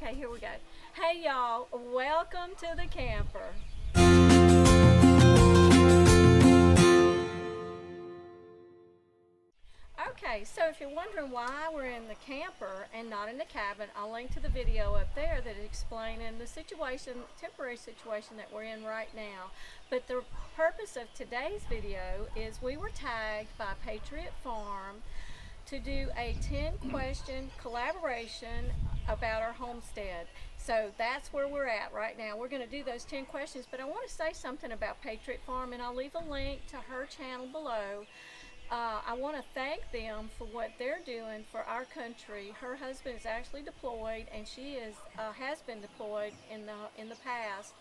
Okay, here we go. Hey y'all, welcome to the camper. Okay, so if you're wondering why we're in the camper and not in the cabin, I'll link to the video up there that is explaining the situation, temporary situation that we're in right now. But the purpose of today's video is we were tagged by Patriot Farm to do a 10-question collaboration about our homestead. So that's where we're at right now. We're going to do those 10 questions, but I want to say something about Patriot Farm, and I'll leave a link to her channel below. I want to thank them for what they're doing for our country. Her husband is actually deployed, and she has been deployed in the past,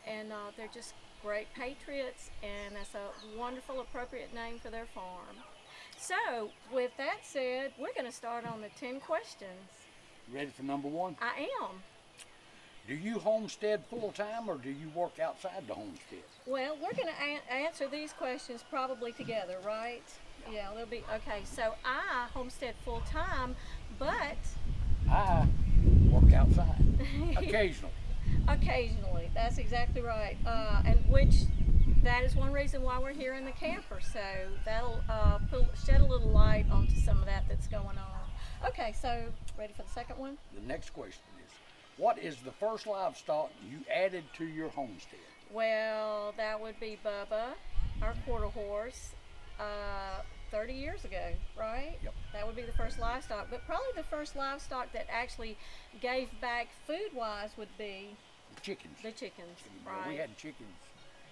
and they're just great patriots, and that's a wonderful, appropriate name for their farm. So, with that said, we're going to start on the 10 questions. Ready for number one? I am. Do you homestead full-time or do you work outside the homestead? Well, we're going to answer these questions probably together, right? Yeah, they'll be, okay, so I homestead full-time, but... I work outside, occasionally. Occasionally, that's exactly right. And that is one reason why we're here in the camper, so that'll shed a little light onto some of that's going on. Okay, so ready for the second one? The next question is, what is the first livestock you added to your homestead? Well, that would be Bubba, our quarter horse, 30 years ago, right? Yep. That would be the first livestock, but probably the first livestock that actually gave back food-wise would be Chickens. the chickens, Well, right? we had chickens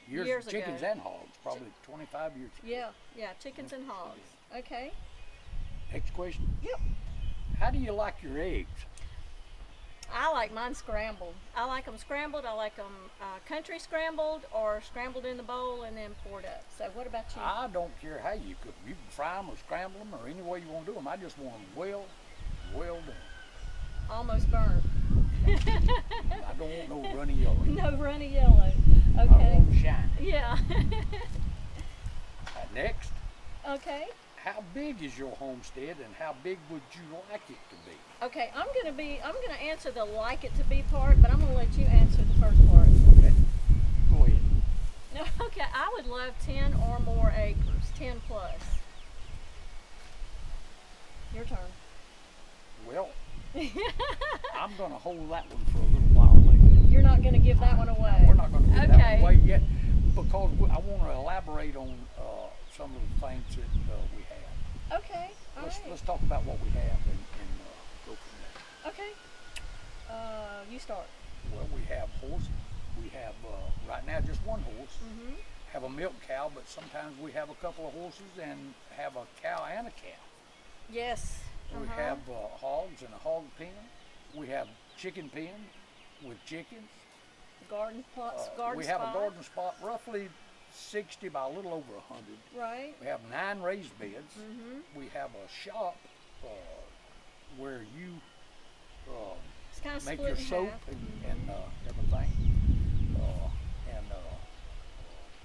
Years ago. chickens and hogs, probably 25 years ago. Yeah, chickens and hogs. Okay. Next question. Yep. How do you like your eggs? I like mine scrambled. I like them scrambled. I like them country scrambled or scrambled in the bowl and then poured up. So what about you? I don't care how you cook them. You can fry them or scramble them or any way you want to do them. I just want them well done. Almost burned. I don't want no runny yellow. No runny yellow. I Okay. want them shiny. Yeah. Next. Okay. How big is your homestead and how big would you like it to be? Okay, I'm gonna answer the like it to be part, but I'm gonna let you answer the first part. Okay. Go ahead. No, okay, I would love 10 or more acres, 10 plus. Your turn. Well, I'm going to hold that one for a little while later. You're not gonna give that one away. We're not going to give that Okay. one away yet because I want to elaborate on some of the things that we have. Okay. All right. Let's talk about what we have and go from there. Okay. You start. Well, we have horses. We have right now just one horse. Mm-hmm. Have a milk cow, but sometimes we have a couple of horses and have a cow and a calf. Yes. We have hogs in a hog pen. We have chicken pen with chickens. Garden plots, garden We have spot. a garden spot, roughly 60 by a little over 100. Right. We have 9 raised beds. Mm-hmm. We have a shop where you It's kind of make split your in soap half. and everything.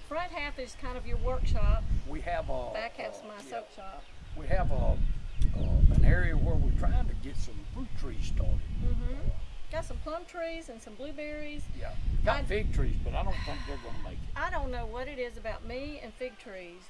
Front half is kind of your workshop. We have a Back half's my soap shop. We have an area where we're trying to get some fruit trees started. Mm-hmm. Got some plum trees and some blueberries. Yeah, got fig trees, but I don't think they're going to make it. I don't know what it is about me and fig trees.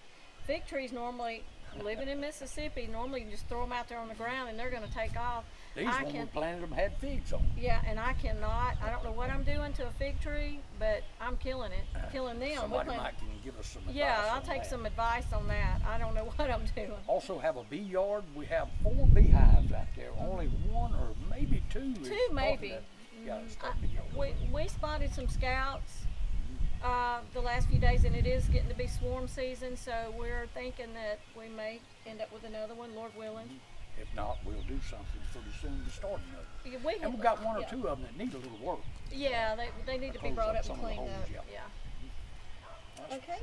Fig trees normally, living in Mississippi, normally you just throw them out there on the ground and they're going to take off. These when we planted them had figs on them. Yeah, and I cannot. I don't know what I'm doing to a fig tree, but I'm killing it, killing them. Somebody might can give us some advice. Yeah, I'll on take that. some advice on that. I don't know what I'm doing. Also have a bee yard. We have 4 beehives out there. Only 1 or maybe 2. is 2 maybe. starting to get going. We spotted some scouts the last few days, and it is getting to be swarm season, so we're thinking that we may end up with another one, Lord willing. If not, we'll do something pretty soon to start another. Yeah, And we've got 1 or 2 of them that need a little work. Yeah, they need to be Close brought up up some and of the cleaned holes, up. yeah. Yeah. That's Okay.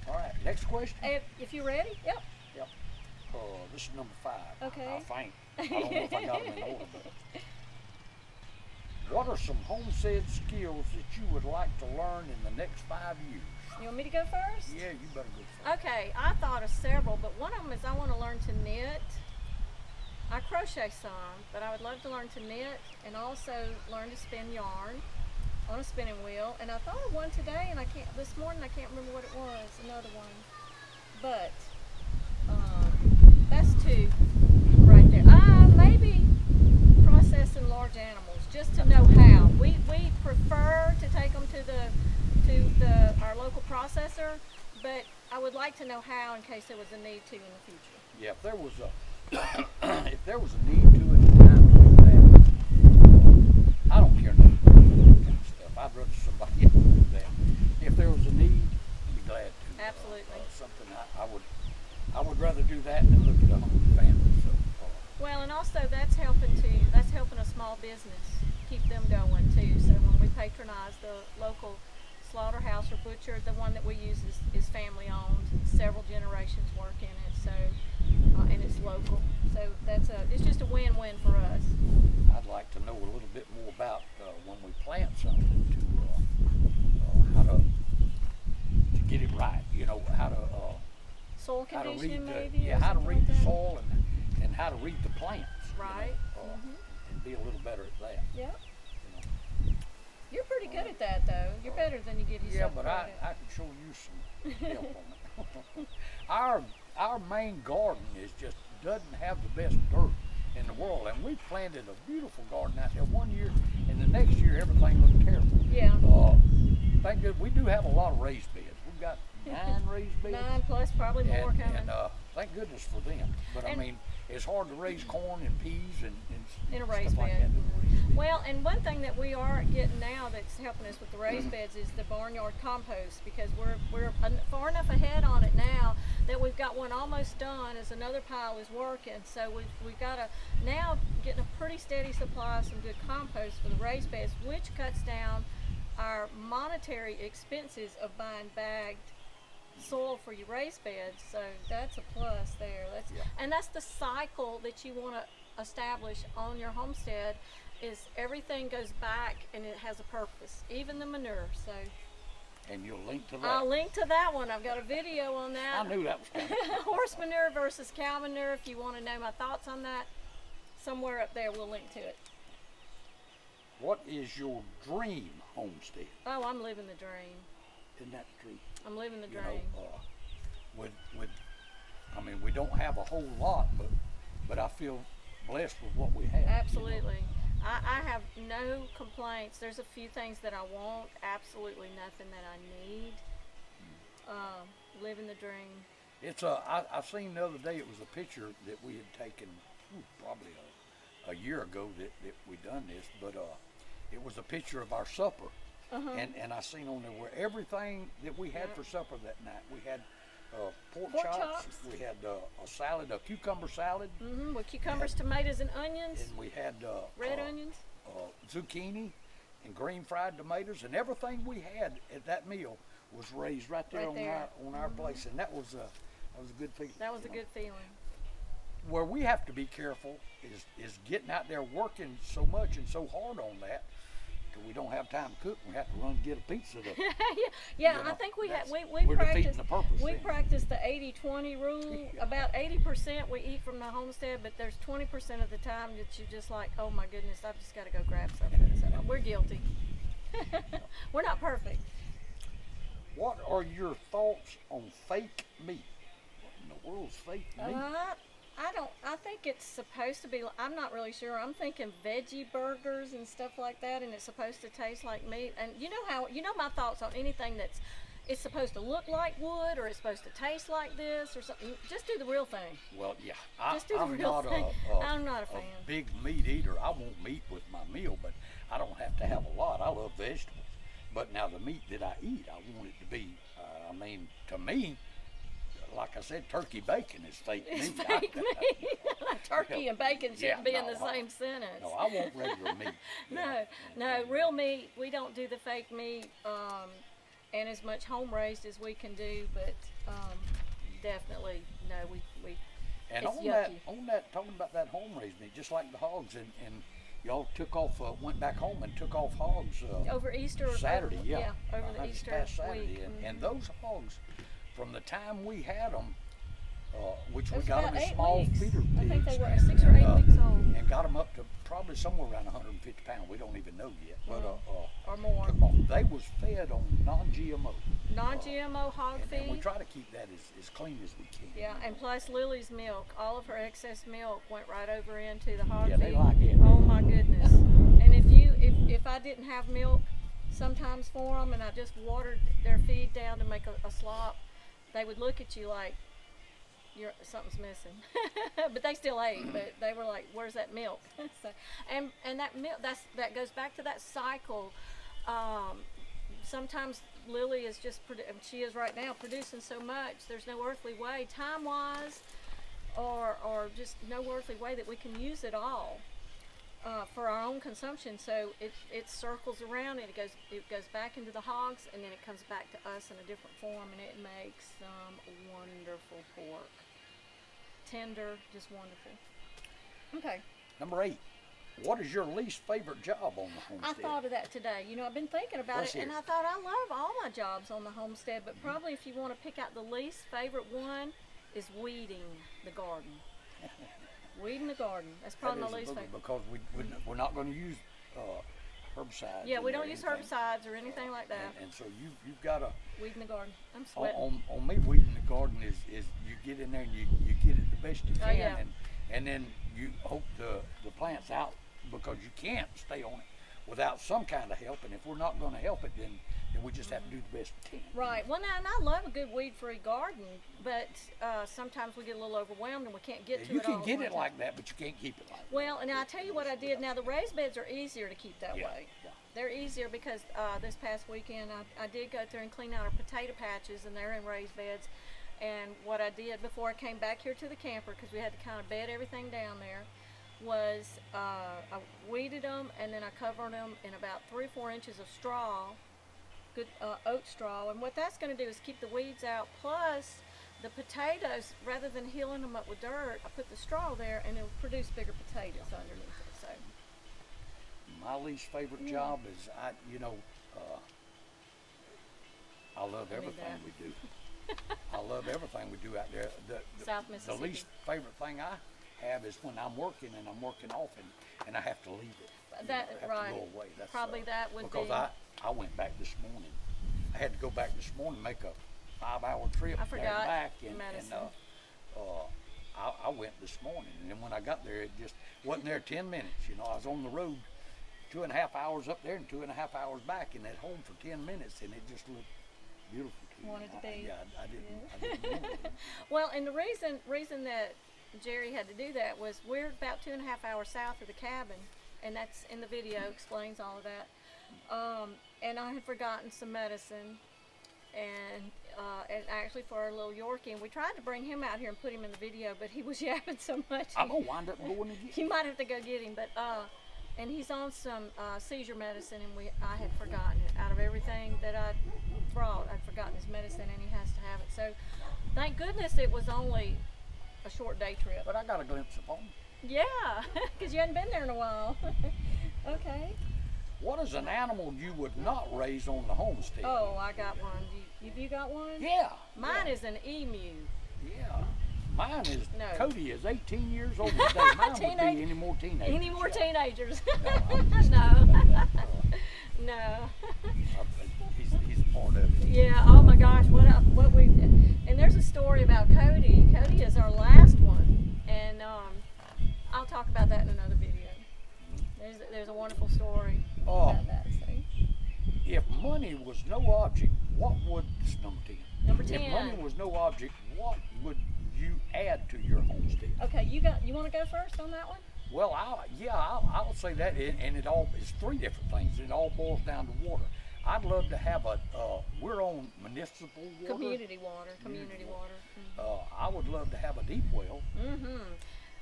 All right, next question. If you're ready, yep. Yep. This is number 5. Okay. I think. I don't know if I got them in order, but. What are some homestead skills that you would like to learn in the next 5 years? You want me to go first? Yeah, you better go first. Okay, I thought of several, but one of them is I want to learn to knit. I crochet some, but I would love to learn to knit and also learn to spin yarn on a spinning wheel. And I thought of one today, and this morning I can't remember what it was. Another one, but that's two right there. Maybe processing large animals, just to know how. We prefer to take them to our local processor, but I would like to know how in case there was a need to in the future. Yeah, if there was a if there was a need to at the time to do that, I don't care nothing about that kind of stuff. I'd rather somebody else do that. If there was a need, I'd be glad to. Absolutely. Something I would rather do that than look at a hungry family. So. Well, and also that's helping a small business keep them going too. So when we patronize the local slaughterhouse or butcher, the one that we use is family owned, several generations work in it. So and it's local. So it's just a win-win for us. I'd like to know a little bit more about when we plant something how to get it right. You know, how to soil how to conditioning read maybe. how to read like the that. soil and how to read the plants. Right. You know, and be a little better at that. Yeah. You know. You're pretty good at that though. You're better than you give Yeah, yourself but credit. I could sure use some help on it. Our main garden doesn't have the best dirt in the world, and we planted a beautiful garden out there one year, and the next year everything looked terrible. Yeah. Thank goodness we do have a lot of raised beds. We've got 9 raised beds. 9 plus, probably more coming. And thank goodness for them. But I mean, it's hard to raise corn and peas and in a stuff raised like bed. that in a raised bed. Well, and one thing that we are getting now that's helping us with the raised beds is the barnyard compost, because we're far enough ahead on it now that we've got one almost done as another pile is working. So we've got now getting a pretty steady supply of some good compost for the raised beds, which cuts down our monetary expenses of buying bagged soil for your raised beds. So that's a plus there. And that's the cycle that you want to establish on your homestead, is everything goes back and it has a purpose, even the manure. So And you'll link to that. I'll link to that one. I've got a video on that. I knew that was coming. Horse manure versus cow manure. If you want to know my thoughts on that, somewhere up there we'll link to it. What is your dream homestead? Oh, I'm living the dream. Isn't that the truth? I'm living the You dream. know, I mean, we don't have a whole lot, but I feel blessed with what we have. Absolutely. I have no complaints. There's a few things that I want, absolutely nothing that I need. Living the dream. It's I seen the other day, it was a picture that we had taken probably a year ago that we done this, but it was a picture of our supper. And I seen on there where everything that we had for supper that night. We had pork chops. We had a salad, a cucumber salad. With cucumbers, tomatoes, and onions. And we had red onions. Zucchini and green fried tomatoes, and everything we had at that meal was raised right there on our place, and that was a good feeling. That was a good feeling. Where we have to be careful is getting out there working so much and so hard on that. We don't have time to cook. We have to run and get a pizza. Yeah, I think we practice the 80-20 rule. About 80% we eat from the homestead, but there's 20% of the time that you're just like, oh my goodness, I've just got to go grab something. So we're guilty. We're not perfect. What are your thoughts on fake meat? What in the world's fake meat? I think it's supposed to be, I'm not really sure. I'm thinking veggie burgers and stuff like that, and it's supposed to taste like meat. And you know my thoughts on anything it's supposed to look like wood, or it's supposed to taste like this or something. Just do the real thing. Well, yeah, I'm not a fan. A big meat eater. I want meat with my meal, but I don't have to have a lot. I love vegetables. But now the meat that I eat, I want it to be, to me, like I said, turkey bacon is fake meat. It's fake meat. Turkey and bacon shouldn't be in the same sentence. No, I want regular meat. No, real meat. We don't do the fake meat, and as much home raised as we can do. But definitely, no, we. And it's on that, talking about that home raised meat, just like the hogs, and y'all took off, went back home and took off hogs over Easter. Saturday, over the Easter past Saturday, week. and those hogs, from the time we had them which It we was got about them as 8 small weeks. feeder pigs. I think they were 6 or 8 weeks old. And got them up to probably somewhere around 150 pounds. We don't even know yet. But Or more. took 'em on. They was fed on non-GMO. Non-GMO hog feed. And we try to keep that as clean as we can. Yeah, and plus Lily's milk, all of her excess milk went right over into the hog Yeah, feed. they like it. Oh my goodness! And if I didn't have milk, sometimes for them, and I just watered their feed down to make a slop, they would look at you like something's missing. But they still ate. But they were like, "Where's that milk?" So, and that milk that goes back to that cycle. Sometimes Lily is just she is right now producing so much. There's no earthly way, time-wise, or just no earthly way that we can use it all for our own consumption. So it circles around and it goes back into the hogs, and then it comes back to us in a different form, and it makes some wonderful pork, tender, just wonderful. Okay. Number 8. What is your least favorite job on the homestead? I thought of that today. I've been thinking about it, and I thought I love all my jobs on the homestead, but probably if you want to pick out the least favorite one is weeding the garden. Weeding the garden. That's probably my least favorite. Because we're not going to use herbicides. Yeah, we don't use herbicides or anything like that. And so you've got to... Weeding the garden. I'm sweating. On me, weeding the garden is you get in there and you get it the best you can, yeah. and then you hope the plant's out, because you can't stay on it without some kind of help. And if we're not going to help it, then we just have to do the best we can. Right. Well, now, and I love a good weed-free garden, but sometimes we get a little overwhelmed and we can't get to You it all can get at it one like time. that, but you can't keep it like that. Well, and I'll tell you what I did. Now, the raised beds are easier to keep that way. Yeah. They're easier because this past weekend I did go through and clean out our potato patches, and they're in raised beds. And what I did before I came back here to the camper, because we had to kind of bed everything down there, was I weeded them, and then I covered them in about 3 or 4 inches of straw, good oat straw. And what that's going to do is keep the weeds out, plus the potatoes, rather than healing them up with dirt, I put the straw there, and it'll produce bigger potatoes underneath it. So My least favorite job is I love everything we do. I love everything we do out there. South The Mississippi. least favorite thing I have is when I'm working and I'm working off and I have to leave it. That I have right. to go away. That's, Probably that would because be. I went back this morning. I had to go back this morning, make a 5-hour trip I there and forgot back, medicine. I went this morning, and then when I got there, it just wasn't there 10 minutes. I was on the road 2.5 hours up there and 2.5 hours back, and at home for 10 minutes, and it just looked beautiful to me. Wanted to be. I didn't want it. Well, and the reason that Jerry had to do that was we're about 2.5 hours south of the cabin, and that's in the video, explains all of that. And I had forgotten some medicine, and actually for our little Yorkie, and we tried to bring him out here and put him in the video, but he was yapping so much. I'm gonna wind up going again. You might have to go get him, but and he's on some seizure medicine, and I had forgotten it. Out of everything that I brought, I'd forgotten his medicine, and he has to have it. So thank goodness it was only a short day trip. But I got a glimpse of home. Yeah, because you hadn't been there in a while. Okay. What is an animal you would not raise on the homestead? Oh, I got one. Have you got one? Yeah. Mine is an emu. Yeah. Mine is, No. Cody is 18 years old today. Mine would be any more teenagers. Any more teenagers? I'm just No. kidding. No. He's a part of it. Yeah. Oh my gosh. What we and there's a story about Cody. Cody is our last one, and I'll talk about that in another video. There's a wonderful story about that. So. If money was no object, what would this number 10? Number 10. If money was no object, what would you add to your homestead? Okay, you want to go first on that one? Well, I'll say that, and it's 3 different things. It all boils down to water. I'd love to have we're on municipal water. Community water. Mm-hmm. I would love to have a deep well. Mm-hmm.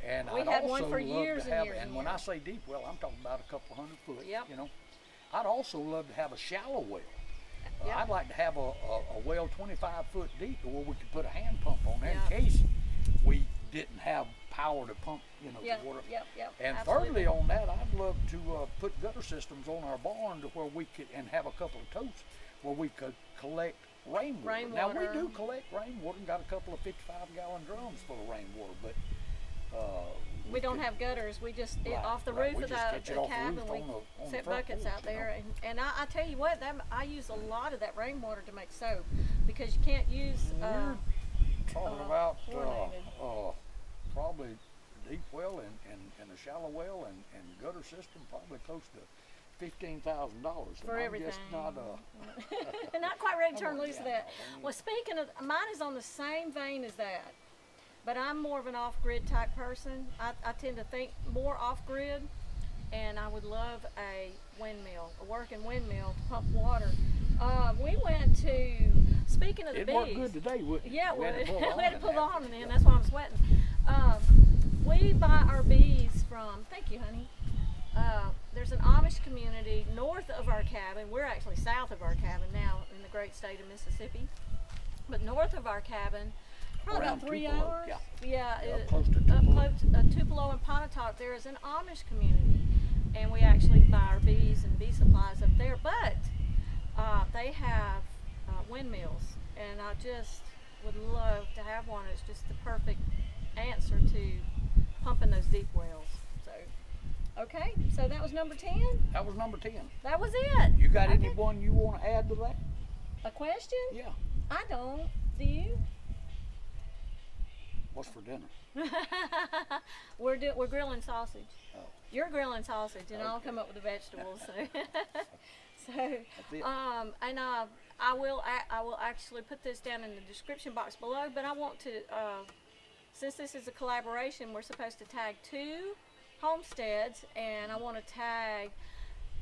And We I'd had also one for love years to and have, years and and when I years. say deep well, I'm talking about a couple hundred foot. Yep. I'd also love to have a shallow well. Yep. I'd like to have a well 25 foot deep where we could put a hand pump on there Yep. in case we didn't have power to pump, Yep. the water. Yep. And Absolutely. thirdly, on that, I'd love to put gutter systems on our barn to where we could, and have a couple of totes where we could collect rainwater. Now we Rainwater. do collect rainwater and got a couple of 55-gallon drums full of rainwater, but We don't have gutters. We just Right, off the right. roof We of just catch it the off the cabin. roof We on the set front buckets porch, out you know. there, and I tell you what, I use a lot of that rainwater to make soap because you can't use. talking about chlorinated. probably deep well and a shallow well and gutter system, probably close to $15,000. For I'm everything. just not Not quite ready to turn Come on, loose of yeah, that. no, Well, speaking of, mine is on the same vein as that, but I'm more of an off-grid type person. I tend to think more off-grid, and I would love a windmill, a working windmill to pump water. We went to, speaking of the It bees. worked good today, wouldn't it? Yeah, we had to pull we had to on pull and on have and to, then that's why I'm sweating. We buy our bees from, thank you, honey. There's an Amish community north of our cabin. We're actually south of our cabin now in the great state of Mississippi. But north of our cabin, probably Around about 3 Tupelo, hours. yeah. Yeah, Up close to up Tupelo. close to Tupelo and Pontotoc, there is an Amish community. And we actually buy our bees and bee supplies up there. But they have windmills. And I just would love to have one. It's just the perfect answer to pumping those deep wells. So, okay, so that was number 10. That was number 10. That was it. You got Okay. anyone you want to add to that? A question? Yeah. I don't. Do you? What's for dinner? We're grilling sausage. Oh. You're grilling sausage, and I'll Okay. come up with the vegetables. So, That's it. and I will actually put this down in the description box below. But I want to, since this is a collaboration, we're supposed to tag 2 homesteads, and I want to tag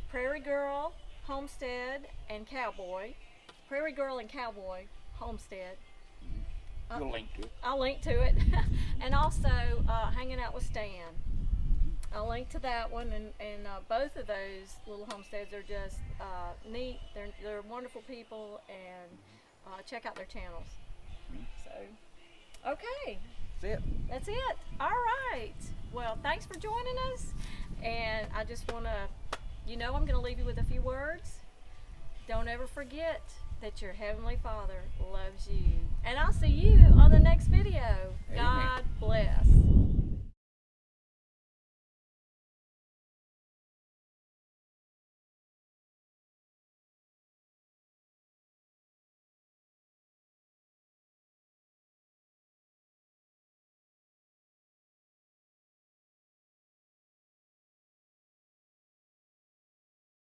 Prairie Girl Homestead and Cowboy. Prairie Girl and Cowboy Homestead. You'll link to it. I'll link to it. And also Hanging Out with Stan. I'll link to that one, and both of those little homesteads are just neat. They're wonderful people, and check out their channels. So, okay, That's it. that's it. All right. Well, thanks for joining us, and I just want to, I'm going to leave you with a few words. Don't ever forget that your Heavenly Father loves you. And I'll see you